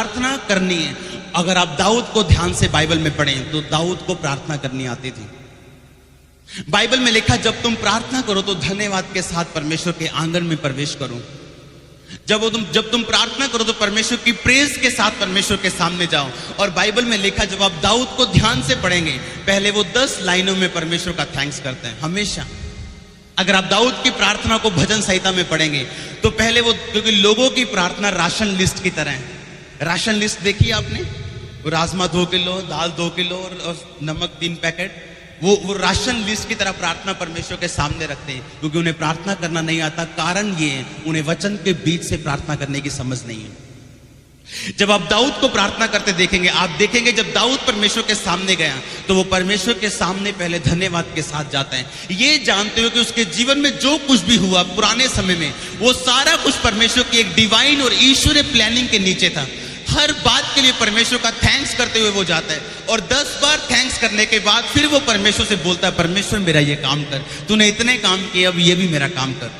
प्रार्थना करनी है। अगर आप दाऊद को ध्यान से बाइबल में पढ़ें तो दाऊद को प्रार्थना करनी आती थी। बाइबल में लिखा, जब तुम प्रार्थना करो तो धन्यवाद के साथ परमेश्वर के आंगन में प्रवेश करो। जब तुम प्रार्थना करो तो परमेश्वर की प्रेज के साथ परमेश्वर के सामने जाओ। और बाइबल में लिखा, जब आप दाऊद को ध्यान से पढ़ेंगे, पहले वो 10 लाइनों में परमेश्वर का थैंक्स करते हैं हमेशा। अगर आप दाऊद की प्रार्थना को भजन संहिता में पढ़ेंगे तो पहले वो, क्योंकि लोगों की प्रार्थना राशन लिस्ट की तरह है। राशन लिस्ट देखी आपने, वो राजमा 2 किलो, दाल 2 किलो और नमक 3 पैकेट, वो राशन लिस्ट की तरह प्रार्थना परमेश्वर के सामने रखते हैं, क्योंकि उन्हें प्रार्थना करना नहीं आता। कारण ये है, उन्हें वचन के बीच से प्रार्थना करने की समझ नहीं है। जब आप दाऊद को प्रार्थना करते देखेंगे, आप देखेंगे जब दाऊद परमेश्वर के सामने गया तो वो परमेश्वर के सामने पहले धन्यवाद के साथ जाता है, ये जानते हुए कि उसके जीवन में जो कुछ भी हुआ पुराने समय में, वो सारा कुछ परमेश्वर की एक डिवाइन और ईश्वरीय प्लानिंग के नीचे था। हर बात के लिए परमेश्वर का थैंक्स करते हुए वो जाता है, और 10 बार थैंक्स करने के बाद फिर वो परमेश्वर से बोलता है, परमेश्वर मेरा ये काम कर, तूने इतने काम किए, अब ये भी मेरा काम कर।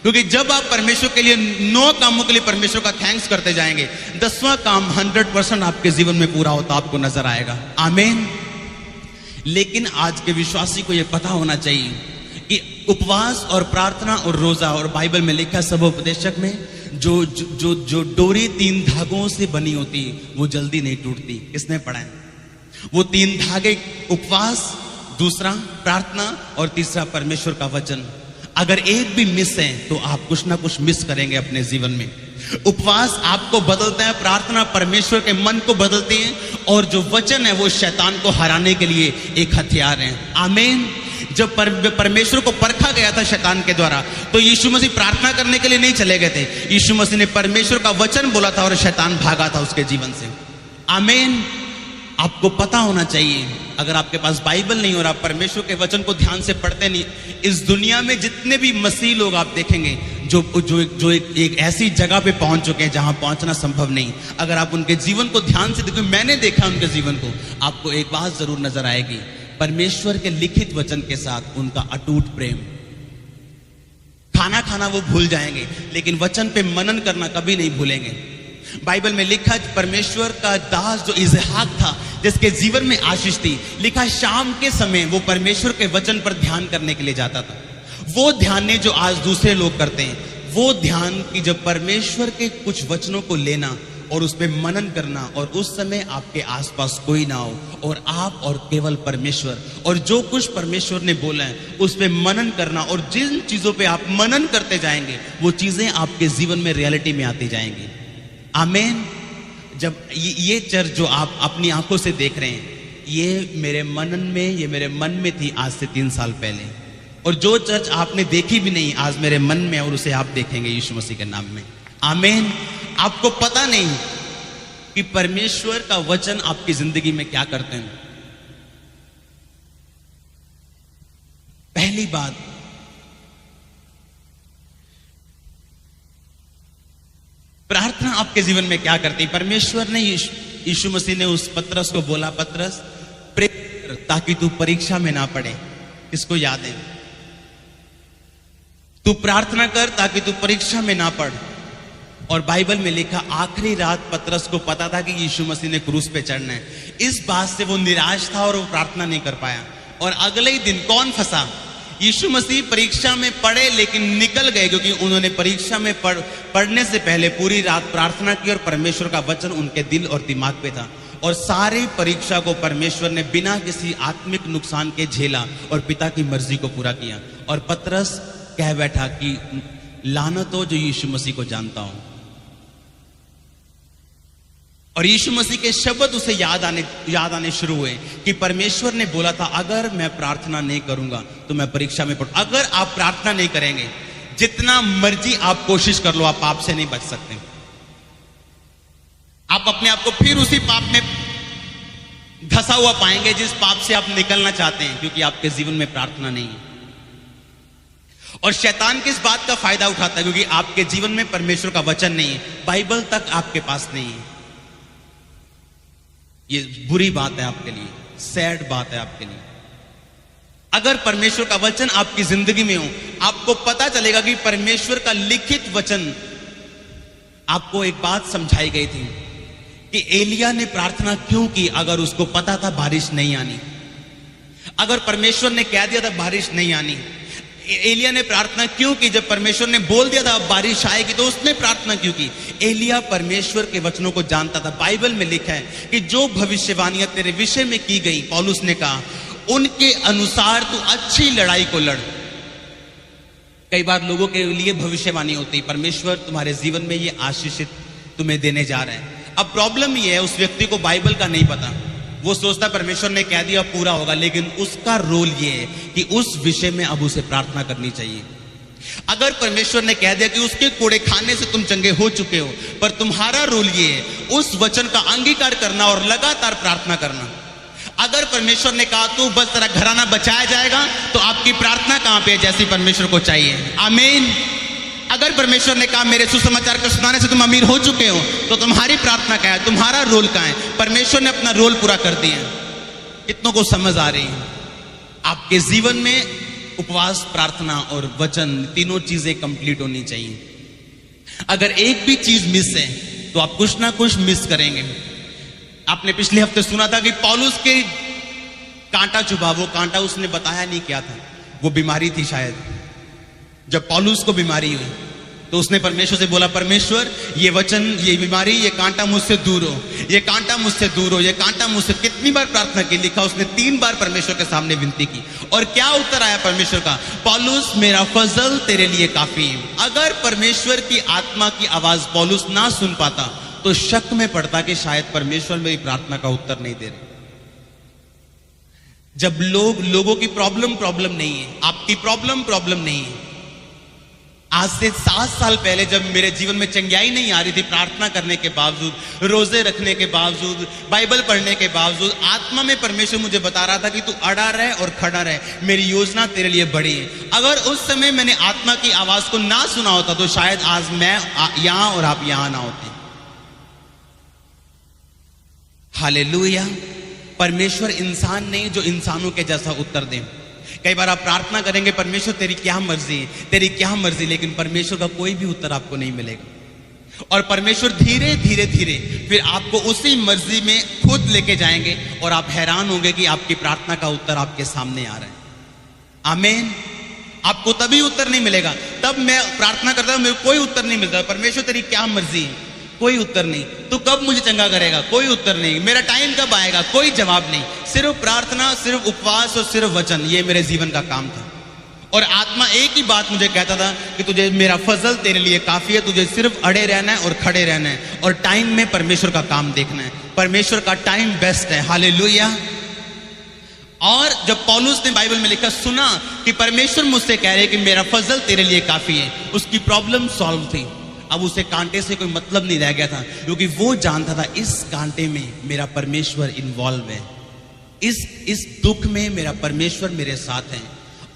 क्योंकि जब आप परमेश्वर के लिए 9 कामों के लिए परमेश्वर का थैंक्स करते जाएंगे, 10वां काम 100% आपके जीवन में पूरा होता आपको नजर आएगा। आमीन। लेकिन आज के विश्वासी को यह पता होना चाहिए कि उपवास और प्रार्थना और रोजा, और बाइबल में लिखा सबोपदेशक में, जो डोरी 3 धागों से बनी होती है वो जल्दी नहीं टूटती। किसने पढ़ा है? वो 3 धागे, उपवास, दूसरा प्रार्थना और तीसरा परमेश्वर का वचन। अगर एक भी मिस है तो आप कुछ ना कुछ मिस करेंगे अपने जीवन में। उपवास आपको बदलता है, प्रार्थना परमेश्वर के मन को बदलती है, और जो वचन है वो शैतान को हराने के लिए एक हथियार है। आमीन। जब परमेश्वर को परखा गया था शैतान के द्वारा, तो यीशु मसीह प्रार्थना करने के लिए नहीं चले गए थे। यीशु मसीह ने परमेश्वर का वचन बोला था और शैतान भागा था उसके जीवन से। आमीन। आपको पता होना चाहिए, अगर आपके पास बाइबल नहीं और आप परमेश्वर के वचन को ध्यान से पढ़ते नहीं, इस दुनिया में जितने भी मसीह लोग आप देखेंगे जो एक ऐसी जगह पे पहुंच चुके हैं जहां पहुंचना संभव नहीं, अगर आप उनके जीवन को ध्यान से देखो, मैंने देखा उनके जीवन को, आपको एक बात जरूर नजर आएगी, परमेश्वर के लिखित वचन के साथ उनका अटूट प्रेम। खाना वो भूल जाएंगे, लेकिन वचन पे मनन करना कभी नहीं भूलेंगे। बाइबल में लिखा, परमेश्वर का दास जो इसहाक था, जिसके जीवन में आशीष थी, लिखा शाम के समय वो परमेश्वर के वचन पर ध्यान करने के लिए जाता था। वो ध्यान जो आज दूसरे लोग करते हैं, वो ध्यान की जब परमेश्वर के कुछ वचनों को लेना और उस पर मनन करना, और उस समय आपके आसपास कोई ना हो और आप और केवल परमेश्वर, और जो कुछ परमेश्वर ने बोला है उस पर मनन करना, और जिन चीजों पे आप मनन करते जाएंगे वो चीजें आपके जीवन में रियलिटी में आती जाएंगी। आमीन। जब ये चर्च जो आप अपनी आंखों से देख रहे हैं, ये मेरे मन में थी आज से 3 साल पहले, और जो चर्च आपने देखी भी नहीं आज मेरे मन में, और उसे आप देखेंगे यीशु मसीह के नाम में। आमीन। आपको पता नहीं कि परमेश्वर का वचन आपकी जिंदगी में क्या करते हैं। पहली बात, प्रार्थना आपके जीवन में क्या करती है? परमेश्वर ने, यीशु मसीह ने उस पतरस को बोला, पतरस प्रे कर ताकि तू परीक्षा में ना पड़े। किसको याद है? तू प्रार्थना कर ताकि तू परीक्षा में ना पड़। और बाइबल में लिखा, आखिरी रात पतरस को पता था कि यीशु मसीह ने क्रूस पे चढ़ना है। इस बात से वो निराश था और वो प्रार्थना नहीं कर पाया। और अगले ही दिन कौन फंसा? यीशु मसीह परीक्षा में पढ़े लेकिन निकल गए, क्योंकि उन्होंने परीक्षा में पढ़ने से पहले पूरी रात प्रार्थना की और परमेश्वर का वचन उनके दिल और दिमाग पे था, और सारी परीक्षा को परमेश्वर ने बिना किसी आत्मिक नुकसान के झेला और पिता की मर्जी को पूरा किया। और पतरस कह बैठा कि लानत हो जो यीशु मसीह को जानता हूं। और यीशु मसीह के शब्द उसे याद आने शुरू हुए कि परमेश्वर ने बोला था, अगर मैं प्रार्थना नहीं करूंगा तो मैं परीक्षा में पढ़ूं। अगर आप प्रार्थना नहीं करेंगे, जितना मर्जी आप कोशिश कर लो, आप पाप से नहीं बच सकते। आप अपने आप को फिर उसी पाप में धंसा हुआ पाएंगे जिस पाप से आप निकलना चाहते हैं, क्योंकि आपके जीवन में प्रार्थना नहीं है। और शैतान किस बात का फायदा उठाता है? क्योंकि आपके जीवन में परमेश्वर का वचन नहीं है, बाइबल तक आपके पास नहीं है। ये बुरी बात है आपके लिए, सैड बात है आपके लिए। अगर परमेश्वर का वचन आपकी जिंदगी में हो, आपको पता चलेगा कि परमेश्वर का लिखित वचन, आपको एक बात समझाई गई थी कि एलिया ने प्रार्थना क्यों की अगर उसको पता था बारिश नहीं आनी। अगर परमेश्वर ने कह दिया था बारिश नहीं आनी, एलिया ने प्रार्थना क्यों की? जब परमेश्वर ने बोल दिया था अब बारिश आएगी तो उसने प्रार्थना क्यों की? एलिया परमेश्वर के वचनों को जानता था। बाइबल में लिखा है कि जो भविष्यवाणियां तेरे विषय में की गई, पौलुस ने कहा, उनके अनुसार तू अच्छी लड़ाई को लड़। कई बार लोगों के लिए भविष्यवाणी होती, परमेश्वर तुम्हारे जीवन में ये आशीषित तुम्हें देने जा रहे हैं। अब प्रॉब्लम ये है, उस व्यक्ति को बाइबल का नहीं पता। वो सोचता परमेश्वर ने कह दिया पूरा होगा, लेकिन उसका रोल ये है कि उस विषय में अब उसे प्रार्थना करनी चाहिए। अगर परमेश्वर ने कह दिया कि उसके कोड़े खाने से तुम चंगे हो चुके हो, पर तुम्हारा रोल ये है उस वचन का अंगीकार करना और लगातार प्रार्थना करना। अगर परमेश्वर ने कहा तू बस तेरा घराना बचाया जाएगा, तो आपकी प्रार्थना कहां पे है? जैसी परमेश्वर को चाहिए। आमीन। अगर परमेश्वर ने कहा मेरे सुसमाचार को सुनाने से तुम अमीर हो चुके हो, तो तुम्हारी प्रार्थना क्या है? तुम्हारा रोल क्या है? परमेश्वर ने अपना रोल पूरा कर दिया। कितनों को समझ आ रही है? आपके जीवन में उपवास, प्रार्थना और वचन, तीनों चीजें कंप्लीट होनी चाहिए। अगर एक भी चीज मिस है तो आप कुछ ना कुछ मिस करेंगे। आपने पिछले हफ्ते सुना था कि पौलुस के कांटा चुभा। वो कांटा उसने बताया नहीं क्या था, वो बीमारी थी शायद। जब पौलुस को बीमारी हुई तो उसने परमेश्वर से बोला, परमेश्वर ये वचन, ये बीमारी, ये कांटा मुझसे दूर हो, ये कांटा मुझसे दूर हो, ये कांटा मुझसे। कितनी बार प्रार्थना की? लिखा उसने 3 बार परमेश्वर के सामने विनती की। और क्या उत्तर आया परमेश्वर का? पौलुस मेरा फजल तेरे लिए काफी है। अगर परमेश्वर की आत्मा की आवाज पौलुस ना सुन पाता तो शक में पड़ता कि शायद परमेश्वर मेरी प्रार्थना का उत्तर नहीं दे रहे। जब लोगों की प्रॉब्लम नहीं है, आपकी प्रॉब्लम नहीं है। आज से 7 साल पहले जब मेरे जीवन में चंगाई नहीं आ रही थी, प्रार्थना करने के बावजूद, रोजे रखने के बावजूद, बाइबल पढ़ने के बावजूद, आत्मा में परमेश्वर मुझे बता रहा था कि तू अड़ा रहे और खड़ा रहे, मेरी योजना तेरे लिए बड़ी है। अगर उस समय मैंने आत्मा की आवाज को ना सुना होता तो शायद आज मैं यहां और आप यहां ना होते। हालेलुया। परमेश्वर इंसान नहीं जो इंसानों के जैसा उत्तर दे। कई बार आप प्रार्थना करेंगे, परमेश्वर तेरी क्या मर्जी है, तेरी क्या मर्जी, लेकिन परमेश्वर का कोई भी उत्तर आपको नहीं मिलेगा। और परमेश्वर धीरे धीरे फिर आपको उसी मर्जी में खुद लेके जाएंगे और आप हैरान होंगे कि आपकी प्रार्थना का उत्तर आपके सामने आ रहा है। आमीन। आपको तभी उत्तर नहीं मिलेगा। तब मैं प्रार्थना करता हूं, मेरे कोई उत्तर नहीं मिलता। परमेश्वर तेरी क्या मर्जी है, कोई उत्तर नहीं। तू कब मुझे चंगा करेगा, कोई उत्तर नहीं। मेरा टाइम कब आएगा, कोई जवाब नहीं। सिर्फ प्रार्थना, सिर्फ उपवास और सिर्फ वचन, ये मेरे जीवन का काम था। और आत्मा एक ही बात मुझे कहता था कि तुझे मेरा फजल तेरे लिए काफी है, तुझे सिर्फ अड़े रहना है और खड़े रहना है और टाइम में परमेश्वर का काम देखना है। परमेश्वर का टाइम बेस्ट है। हालेलुया। और जब पौलुस ने बाइबल में लिखा, सुना कि परमेश्वर मुझसे कह रहे कि मेरा फजल तेरे लिए काफी है, उसकी प्रॉब्लम सॉल्व थी। अब उसे कांटे से कोई मतलब नहीं रह गया था, क्योंकि वो जानता था इस कांटे में मेरा परमेश्वर इन्वॉल्व है। इस दुख में मेरा परमेश्वर मेरे साथ है,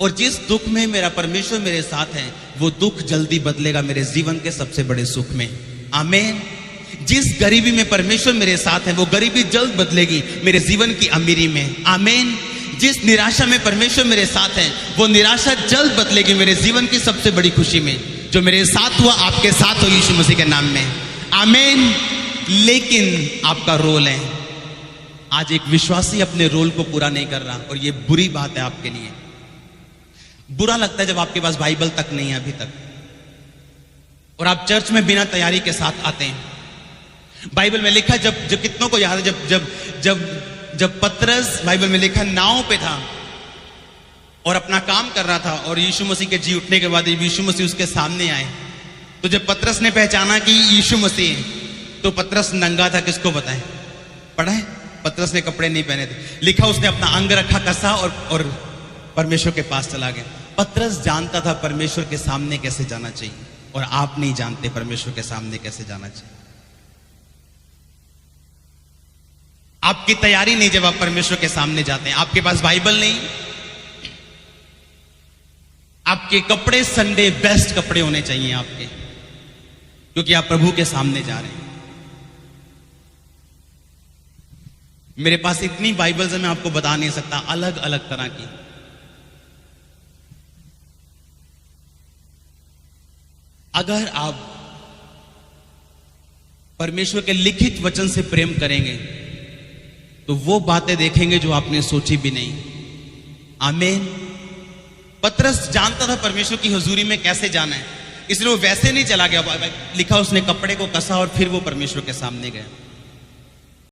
और जिस दुख में मेरा परमेश्वर मेरे साथ है वो दुख जल्दी बदलेगा मेरे जीवन के सबसे बड़े सुख में। आमीन। जिस गरीबी में परमेश्वर मेरे साथ है वो गरीबी जल्द बदलेगी मेरे जीवन की अमीरी में। आमीन। जिस निराशा में परमेश्वर मेरे साथ है वो निराशा जल्द बदलेगी मेरे जीवन की सबसे बड़ी खुशी में। जो मेरे साथ हुआ आपके साथ हो यीशु मसीह के नाम में। आमीन। लेकिन आपका रोल है। आज एक विश्वासी अपने रोल को पूरा नहीं कर रहा, और ये बुरी बात है आपके लिए। बुरा लगता है जब आपके पास बाइबल तक नहीं है अभी तक, और आप चर्च में बिना तैयारी के साथ आते हैं। बाइबल में लिखा, जब कितनों को याद है, जब जब जब जब पतरस, बाइबल में लिखा, नाव पे था और अपना काम कर रहा था, और यीशु मसीह के जी उठने के बाद यीशु मसीह उसके सामने आए, तो जब पतरस ने पहचाना कि यीशु मसीह है, तो पतरस नंगा था। किसको बताएं? पढ़ा है? पतरस ने कपड़े नहीं पहने थे। लिखा, उसने अपना अंग रखा कसा और परमेश्वर के पास चला गया। पतरस जानता था परमेश्वर के सामने कैसे जाना चाहिए, और आप नहीं जानते परमेश्वर के सामने कैसे जाना चाहिए। आपकी तैयारी नहीं जब आप परमेश्वर के सामने जाते हैं। आपके पास बाइबल नहीं, आपके कपड़े संडे बेस्ट कपड़े होने चाहिए आपके, क्योंकि आप प्रभु के सामने जा रहे हैं। मेरे पास इतनी बाइबल्स है, मैं आपको बता नहीं सकता, अलग अलग तरह की। अगर आप परमेश्वर के लिखित वचन से प्रेम करेंगे तो वो बातें देखेंगे जो आपने सोची भी नहीं। आमीन। पतरस जानता था परमेश्वर की हुजूरी में कैसे जाना है, इसलिए वो वैसे नहीं चला गया। लिखा उसने कपड़े को कसा और फिर वो परमेश्वर के सामने गया।